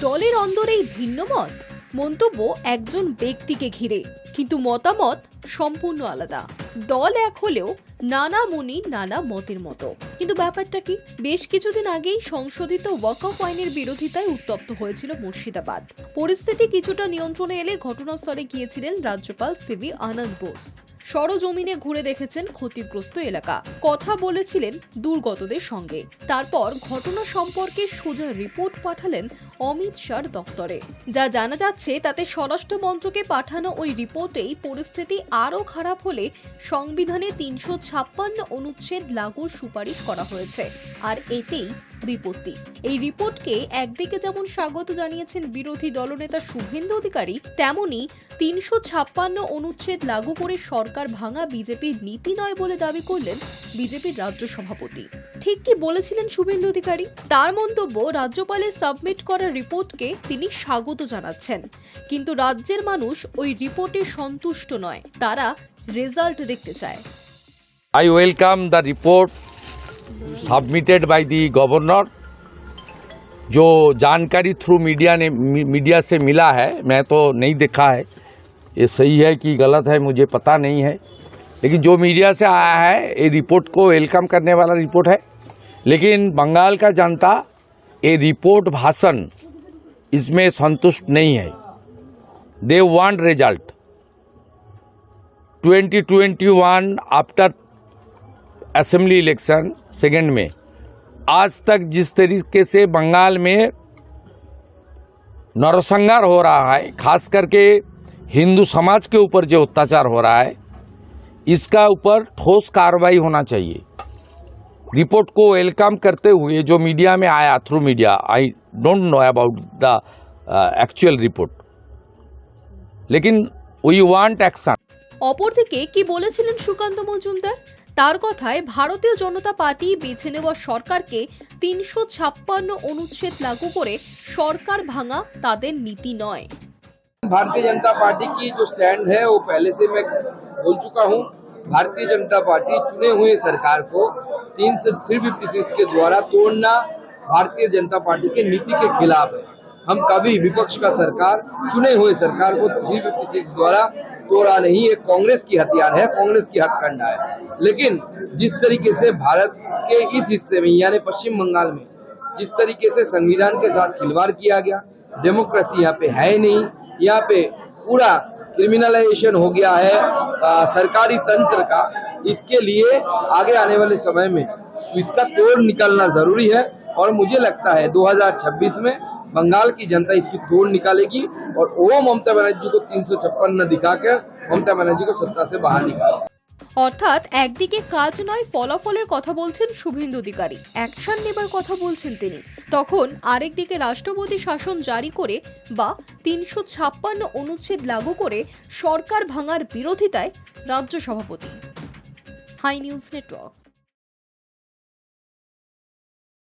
দলের অন্দরেই ভিন্ন মত, মন্তব্য একজন ব্যক্তিকে ঘিরে, কিন্তু মতামত সম্পূর্ণ আলাদা। দল এক হলেও নানা মুনি নানা মতের মতো। কিন্তু ব্যাপারটা কি? বেশ কিছুদিন আগেই সংশোধিত ওয়াকফ আইনের বিরোধিতায় উত্তপ্ত হয়েছিল মুর্শিদাবাদ। পরিস্থিতি কিছুটা নিয়ন্ত্রণে এলে ঘটনাস্থলে গিয়েছিলেন রাজ্যপাল সিভি আনন্দ বোস। সরজমিনে ঘুরে দেখেছেন ক্ষতিগ্রস্ত এলাকা, কথা বলেছিলেন দুর্গতদের সঙ্গে। তারপর ঘটনা সম্পর্কে সোজা রিপোর্ট পাঠালেন অমিত শাহর দপ্তরে। যা জানা যাচ্ছে তাতে স্বরাষ্ট্র মন্ত্রকে পাঠানো ওই রিপোর্টেই পরিস্থিতি আরও খারাপ হলে সংবিধানে ৩৫৬ অনুচ্ছেদ লাগুর সুপারিশ করা হয়েছে। আর এতেই বিপত্তি। এই রিপোর্টকে একদিকে যেমন স্বাগত জানিয়েছেন বিরোধী দলনেতা শুভেন্দু অধিকারী, তেমনি ৩৫৬ অনুচ্ছেদ লাগু করে সরকার ভাঙা বিজেপির নীতি নয় বলে দাবি করলেন বিজেপির রাজ্য সভাপতি। ঠিক কি বলেছিলেন শুভেন্দু অধিকারী? তার মন্তব্য, রাজ্যপালের সাবমিট করা রিপোর্টকে তিনি স্বাগত জানাচ্ছেন, কিন্তু রাজ্যের মানুষ ওই রিপোর্টে সন্তুষ্ট নয়, তারা রেজাল্ট দেখতে চায়। I welcome the report submitted by the governor। जो जानकारी थ्रू मीडिया से मिला है, मैं तो नहीं देखा है, ये सही है कि गलत है मुझे पता नहीं है, लेकिन जो मीडिया से आया है ये रिपोर्ट को वेलकम करने वाला रिपोर्ट है। लेकिन बंगाल का जनता ये रिपोर्ट भाषण इसमें संतुष्ट नहीं है। They want result. 2021 after assembly election second में आज तक जिस तरीके से बंगाल में नरसंहार हो रहा है, खास करके हिंदू समाज के ऊपर जो अत्याचार हो रहा है, इसका ऊपर ठोस कार्रवाई होना चाहिए। रिपोर्ट को वेलकम करते हुए जो मीडिया में आया through media, I don't know about the actual report, लेकिन वी वांट एक्शन। অপরদিকে কি বলেছিলেন সুকান্ত মজুমদার? তার কথায়, ভারতীয় জনতা পার্টি বেছে নেওয়া সরকারকে ৩৫৬ অনুচ্ছেদ লাগু করে সরকার ভাঙা তাদের নীতি নয়। भारतीय जनता पार्टी की जो स्टैंड है वो पहले से मैं बोल चुका हूँ। भारतीय जनता पार्टी चुने हुए सरकार को 356 के द्वारा तोड़ना भारतीय जनता पार्टी के नीति के खिलाफ है। हम कभी विपक्ष का सरकार, चुने हुए सरकार को 356 द्वारा तोड़ा नहीं। ये कांग्रेस की हथियार है, कांग्रेस की हथकंडा है। लेकिन जिस तरीके से भारत के इस हिस्से में यानी पश्चिम बंगाल में जिस तरीके से संविधान के साथ खिलवाड़ किया गया, डेमोक्रेसी यहाँ पे है नहीं, यहाँ पे पूरा क्रिमिनलाइजेशन हो गया है सरकारी तंत्र का। इसके लिए आगे आने वाले समय में इसका तोड़ निकालना जरूरी है और मुझे लगता है 2026 में बंगाल की जनता इसकी तोड़ निकालेगी और वो ममता बनर्जी को 356 दिखाकर ममता बनर्जी को सत्ता से बाहर निकाले। অর্থাৎ একদিকে কাজ নয় ফলাফলের কথা বলছেন শুভেন্দু অধিকারী, অ্যাকশন নেবার কথা বলছেন তিনি, তখন আরেকদিকে রাষ্ট্রপতি শাসন জারি করে বা ৩৫৬ অনুচ্ছেদ লাগু করে সরকার ভাঙার বিরোধিতায় রাজ্য সভাপতি। Hi news network.